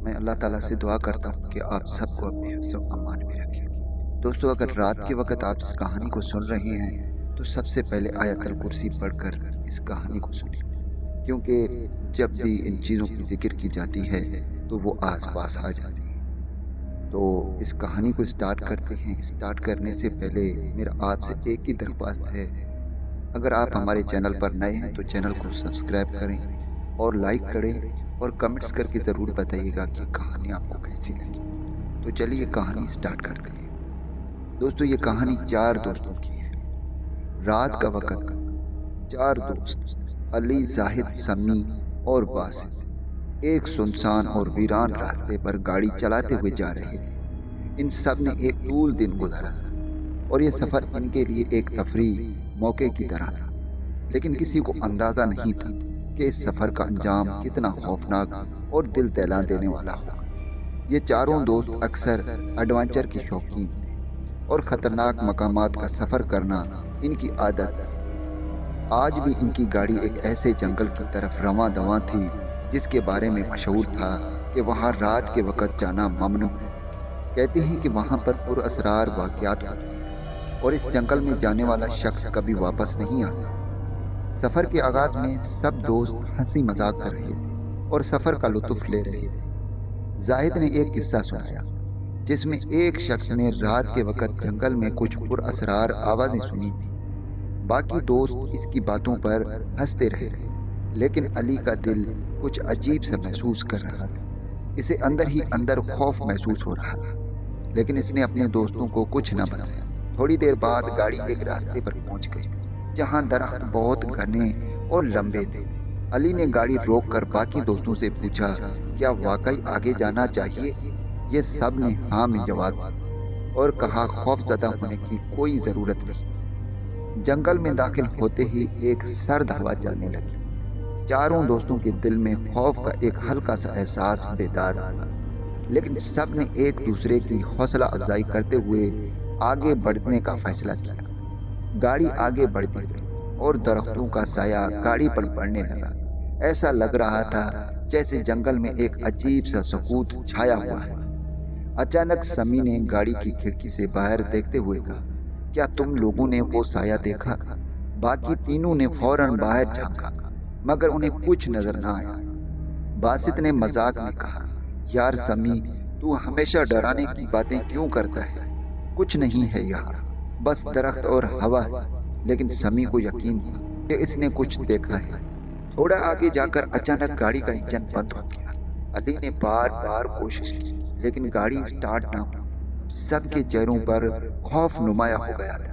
میں اللہ تعالیٰ سے دعا کرتا ہوں کہ آپ سب کو اپنے حفظ و امان میں رکھیں۔ دوستو، اگر رات کے وقت آپ اس کہانی کو سن رہے ہیں تو سب سے پہلے آیت الکرسی پڑھ کر اس کہانی کو سنیں، کیونکہ جب بھی ان چیزوں کی ذکر کی جاتی ہے تو وہ آس پاس آ جاتی ہیں۔ تو اس کہانی کو سٹارٹ کرتے ہیں۔ سٹارٹ کرنے سے پہلے میرا آپ سے ایک ہی درخواست ہے، اگر آپ ہمارے چینل پر نئے ہیں تو چینل کو سبسکرائب کریں اور لائک کریں اور کمنٹس کر کے ضرور بتائیے گا کہ کہانی آپ کو کیسی لگی۔ تو چلیے یہ کہانی سٹارٹ کرتے ہیں۔ دوستو، یہ کہانی 4 دوستوں کی ہے۔ رات کا وقت 4 دوست علی، زاہد، سمی اور باسط ایک سنسان اور ویران راستے پر گاڑی چلاتے ہوئے جا رہے تھے۔ ان سب نے ایک طول دن گزارا تھا اور یہ سفر ان کے لیے ایک تفریح موقع کی طرح تھا، لیکن کسی کو اندازہ نہیں تھا کہ اس سفر کا انجام کتنا خوفناک اور دل دہلا دینے والا ہوگا۔ یہ چاروں دوست اکثر ایڈونچر کے شوقین تھے اور خطرناک مقامات کا سفر کرنا ان کی عادت تھی۔ آج بھی ان کی گاڑی ایک ایسے جنگل کی طرف رواں دواں تھی جس کے بارے میں مشہور تھا کہ وہاں رات کے وقت جانا ممنوع ہے۔ کہتے ہیں کہ وہاں پر پراسرار واقعات ہوتے ہیں اور اس جنگل میں جانے والا شخص کبھی واپس نہیں آتا۔ سفر کے آغاز میں سب دوست ہنسی مذاق کر رہے تھے اور سفر کا لطف لے رہے تھے۔ زاہد نے ایک قصہ سنایا جس میں ایک شخص نے رات کے وقت جنگل میں کچھ پراسرار آوازیں سنی تھیں۔ باقی دوست اس کی باتوں پر ہنستے رہے، لیکن علی کا دل کچھ عجیب سا محسوس کر رہا تھا۔ اسے اندر ہی اندر خوف محسوس ہو رہا تھا، لیکن اس نے اپنے دوستوں کو کچھ نہ بتایا۔ تھوڑی دیر بعد گاڑی ایک راستے پر پہنچ گئی جہاں درخت بہت گھنے اور لمبے تھے۔ علی نے گاڑی روک کر باقی دوستوں سے پوچھا، کیا واقعی آگے جانا چاہیے؟ یہ سب نے ہاں میں جواب دیا اور کہا، خوف زدہ ہونے کی کوئی ضرورت نہیں۔ جنگل میں داخل ہوتے ہی ایک سرد ہوا چلنے لگی۔ چاروں دوستوں کے دل میں خوف کا ایک ہلکا سا احساس بیدار ہوا، لیکن سب نے ایک دوسرے کی حوصلہ افزائی کرتے ہوئے آگے بڑھنے کا فیصلہ کیا۔ گاڑی آگے بڑھتی گئی اور درختوں کا سایہ گاڑی پر پڑنے لگا۔ ایسا لگ رہا تھا جیسے جنگل میں ایک عجیب سا سکوت چھایا ہوا ہے۔ اچانک سمی نے گاڑی کی کھڑکی سے باہر دیکھتے ہوئے کہا، کیا تم لوگوں نے وہ سایہ دیکھا؟ باقی تینوں نے فوراً باہر جھانکا، مگر انہیں کچھ نظر نہ آیا۔ باسط نے مذاق میں کہا، یار سمی، تو ہمیشہ ڈرانے کی باتیں کیوں کرتا ہے؟ کچھ نہیں ہے یہاں، بس درخت اور ہوا ہے۔ لیکن سمی کو یقین تھا کہ اس نے کچھ دیکھا ہے۔ تھوڑا آگے جا کر اچانک گاڑی کا انجن بند ہو گیا۔ علی نے بار بار کوشش کی، لیکن گاڑی سٹارٹ نہ ہوئی۔ سب کے چہروں پر خوف نمایاں ہو گیا تھا۔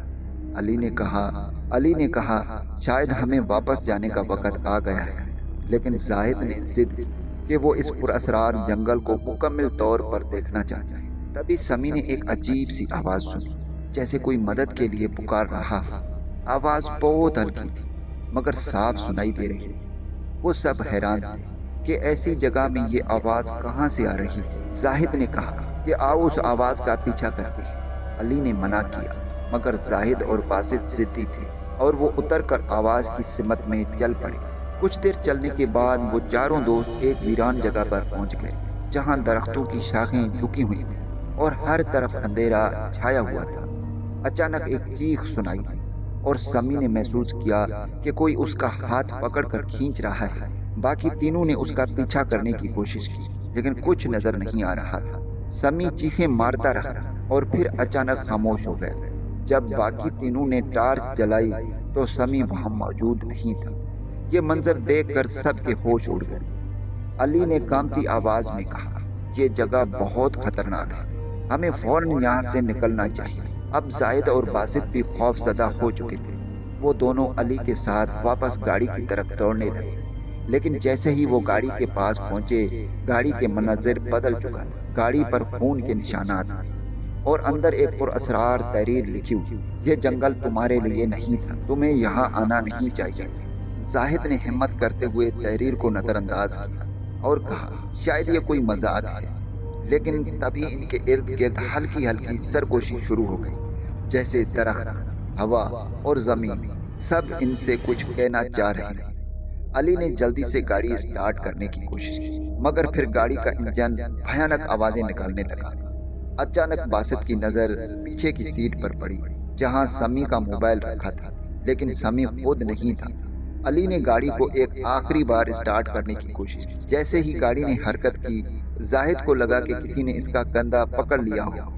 علی نے کہا شاید ہمیں واپس جانے کا وقت آ گیا ہے، لیکن زاہد نے ضد کی کہ وہ اس پراسرار جنگل کو مکمل طور پر دیکھنا چاہتا ہے۔ تبھی سمی نے ایک عجیب سی آواز سنی، جیسے کوئی مدد کے لیے پکار رہا۔ آواز بہت ہلکی تھی مگر صاف سنائی دے رہی تھی۔ وہ سب حیران تھے کہ ایسی جگہ میں یہ آواز کہاں سے آ رہی ہے۔ زاہد نے کہا کہ آؤ اس آواز کا پیچھا کرتے ہیں۔ علی نے منع کیا، مگر زاہد اور باسط ضدی تھے اور وہ اتر کر آواز کی سمت میں چل پڑے۔ کچھ دیر چلنے کے بعد وہ چاروں دوست ایک ویران جگہ پر پہنچ گئے جہاں درختوں کی شاخیں جھکی ہوئی تھیں اور ہر طرف اندھیرا چھایا ہوا تھا۔ اچانک ایک چیخ سنائی دی اور سمی نے محسوس کیا کہ کوئی اس کا ہاتھ پکڑ کر کھینچ رہا ہے۔ باقی تینوں نے اس کا پیچھا کرنے کی کوشش کی، لیکن کچھ نظر نہیں آ رہا تھا۔ سمی چیخیں مارتا رہا اور پھر اچانک خاموش ہو گیا۔ جب باقی تینوں نے ٹارچ جلائی تو سمی وہاں موجود نہیں تھا۔ یہ منظر دیکھ کر سب کے ہوش اڑ گئے۔ علی نے کانپتی آواز میں کہا، یہ جگہ بہت خطرناک ہے، ہمیں فوراً یہاں سے نکلنا چاہیے۔ اب زاہد اور باسط بھی خوف زدہ ہو چکے تھے۔ وہ دونوں علی کے ساتھ واپس گاڑی کی طرف دوڑنے لگے، لیکن جیسے ہی وہ گاڑی کے پاس پہنچے، گاڑی کے مناظر بدل چکا تھا۔ گاڑی پر خون کے نشانات تھے اور اندر ایک پراسرار تحریر لکھی ہوئی، یہ جنگل تمہارے لیے نہیں تھا، تمہیں یہاں آنا نہیں چاہیے۔ زاہد نے ہمت کرتے ہوئے تحریر کو نظر انداز کیا اور کہا، شاید یہ کوئی مذاق ہے۔ لیکن تبھی ان کے ارد گرد ہلکی ہلکی سرگوشی شروع ہو گئی، جیسے درخت، ہوا اور زمین سب ان سے کچھ کہنا چاہ رہے ہیں۔ علی نے جلدی سے گاڑی اسٹارٹ کرنے کی کوشش کی، مگر پھر گاڑی کا انجن بھیانک آوازیں نکالنے لگا۔ اچانک باسط کی نظر پیچھے کی سیٹ پر پڑی، جہاں سمی کا موبائل رکھا تھا، لیکن سمی خود نہیں تھا۔ علی نے گاڑی کو ایک آخری بار اسٹارٹ کرنے کی کوشش کی۔ جیسے ہی گاڑی نے حرکت کی، زاہد کو لگا کہ کسی نے اس کا کندھا پکڑ لیا ہو۔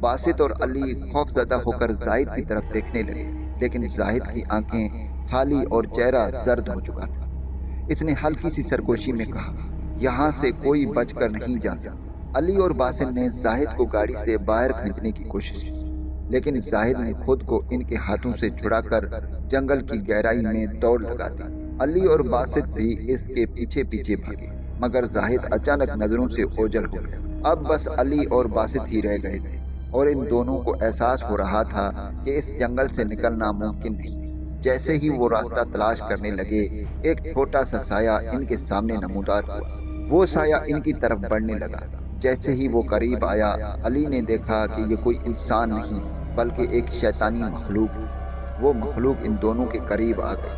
باسط اور علی خوفزدہ ہو کر زاہد کی طرف دیکھنے لگے، لیکن زاہد کی آنکھیں خالی اور چہرہ زرد ہو چکا تھا۔ اس نے ہلکی سی سرگوشی میں کہا، یہاں سے کوئی بچ کر نہیں جا سکتا۔ علی اور باسط نے زاہد کو گاڑی سے باہر کھینچنے کی کوشش کی، لیکن زاہد نے خود کو ان کے ہاتھوں سے چھڑا کر جنگل کی گہرائی میں دوڑ لگا دی۔ علی اور باسط بھی اس کے پیچھے پیچھے بھاگے، مگر زاہد اچانک نظروں سے اوجھل ہو گیا۔ اب بس علی اور باسط ہی رہ گئے تھے، اور ان دونوں کو احساس ہو رہا تھا کہ اس جنگل سے نکلنا ممکن نہیں۔ جیسے ہی وہ راستہ تلاش کرنے لگے، ایک چھوٹا سا سایہ ان کے سامنے نمودار ہوا۔ وہ سایہ ان کی طرف بڑھنے لگا۔ جیسے ہی وہ قریب آیا، علی نے دیکھا کہ یہ کوئی انسان نہیں بلکہ ایک شیطانی مخلوق۔ وہ مخلوق ان دونوں کے قریب آ گئی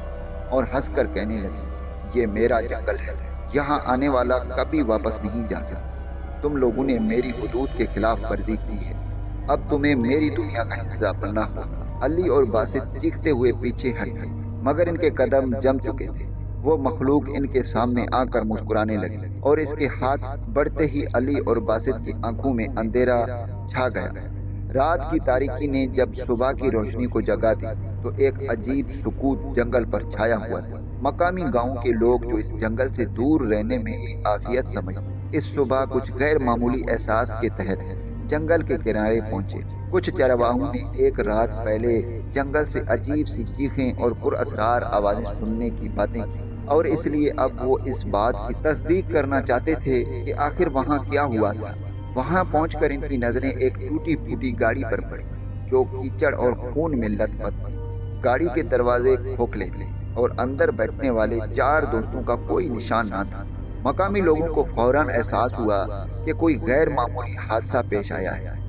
اور ہنس کر کہنے لگی، یہ میرا جنگل ہے، یہاں آنے والا کبھی واپس نہیں جا سکتا۔ تم لوگوں نے میری حدود کے خلاف ورزی کی ہے، اب تمہیں میری دنیا کا حصہ بننا ہوگا۔ علی اور باسط چیختے ہوئے پیچھے ہٹ گئے، مگر ان کے قدم جم چکے تھے۔ وہ مخلوق ان کے سامنے آ کر مسکرانے لگے، اور اس کے ہاتھ بڑھتے ہی علی اور باسط کی آنکھوں میں اندھیرا چھا گیا۔ رات کی تاریکی نے جب صبح کی روشنی کو جگا دی تو ایک عجیب سکوت جنگل پر چھایا ہوا تھا۔ مقامی گاؤں کے لوگ جو اس جنگل سے دور رہنے میں ہی عافیت سمجھتے، اس صبح کچھ غیر معمولی احساس کے تحت جنگل کے کنارے پہنچے۔ کچھ چرواہوں نے ایک رات پہلے جنگل سے عجیب سی چیخیں اور پر اسرار آوازیں سننے کی باتیں کی، اور اس لیے اب وہ اس بات کی تصدیق کرنا چاہتے تھے کہ آخر وہاں کیا ہوا تھا۔ وہاں پہنچ کر ان کی نظریں ایک ٹوٹی پھوٹی گاڑی پر پڑی جو کیچڑ اور خون میں لت پت تھی۔ گاڑی کے دروازے کھوکھلے تھے اور اندر بیٹھنے والے 4 دوستوں کا کوئی نشان نہ تھا۔ مقامی لوگوں کو فوراً احساس ہوا کہ کوئی غیر معمولی حادثہ پیش آیا ہے۔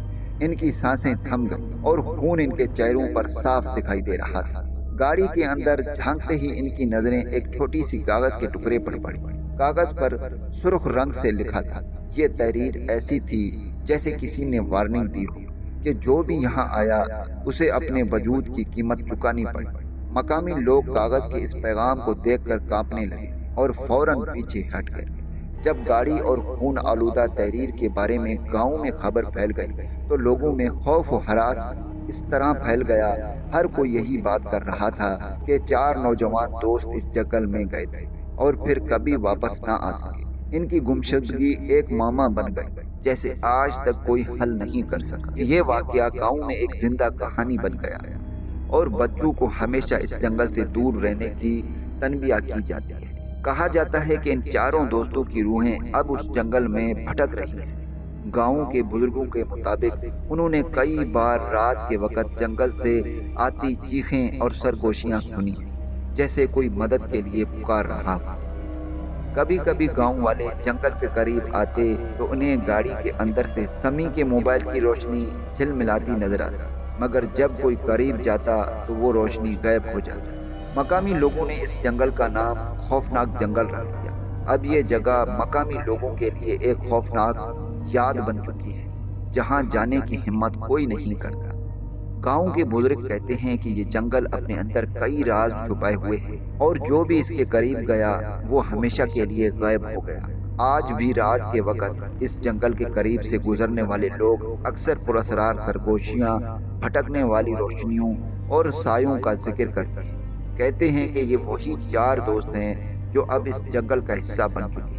ان کی سانسیں تھم گئیں اور خون ان کے چہروں پر صاف دکھائی دے رہا تھا۔ گاڑی کے اندر جھانکتے ہی ان کی نظریں ایک چھوٹی سی کاغذ کے ٹکڑے پر پڑی۔ کاغذ پر سرخ رنگ سے لکھا تھا۔ یہ تحریر ایسی تھی جیسے کسی نے وارننگ دی ہو کہ جو بھی یہاں آیا اسے اپنے وجود کی قیمت چکانی پڑی۔ مقامی لوگ کاغذ کے اس پیغام کو دیکھ کر کانپنے لگے اور فوراً پیچھے ہٹ گئے۔ جب گاڑی اور خون آلودہ تحریر کے بارے میں گاؤں میں خبر پھیل گئی تو لوگوں میں خوف و ہراس اس طرح پھیل گیا، ہر کوئی یہی بات کر رہا تھا کہ 4 نوجوان دوست اس جنگل میں گئے تھے اور پھر کبھی واپس نہ آ سکے۔ ان کی گمشدگی ایک معمہ بن گئی جیسے آج تک کوئی حل نہیں کر سکا۔ یہ واقعہ گاؤں میں ایک زندہ کہانی بن گیا اور بچوں کو ہمیشہ اس جنگل سے دور رہنے کی تنبیہ کی جاتی ہے۔ کہا جاتا ہے کہ ان 4 دوستوں کی روحیں اب اس جنگل میں بھٹک رہی ہیں۔ گاؤں کے بزرگوں کے مطابق انہوں نے کئی بار رات کے وقت جنگل سے آتی چیخیں اور سرگوشیاں سنی، جیسے کوئی مدد کے لیے پکار رہا ہو۔ کبھی کبھی گاؤں والے جنگل کے قریب آتے تو انہیں گاڑی کے اندر سے سمی کے موبائل کی روشنی جھلملاتی نظر آتی، مگر جب کوئی قریب جاتا تو وہ روشنی غائب ہو جاتی۔ مقامی لوگوں نے اس جنگل کا نام خوفناک جنگل رکھ دیا۔ اب یہ جگہ مقامی لوگوں کے لیے ایک خوفناک یاد بن چکی ہے، جہاں جانے کی ہمت کوئی نہیں کرتا۔ گاؤں کے بزرگ کہتے ہیں کہ یہ جنگل اپنے اندر کئی راز چھپائے ہوئے ہیں، اور جو بھی اس کے قریب گیا وہ ہمیشہ کے لیے غائب ہو گیا۔ آج بھی رات کے وقت اس جنگل کے قریب سے گزرنے والے لوگ اکثر پراسرار سرگوشیاں، بھٹکنے والی روشنیوں اور سایوں کا ذکر کرتے ہیں۔ کہتے ہیں کہ یہ وہی 4 دوست ہیں جو اب اس جنگل کا حصہ بن چکے ہیں۔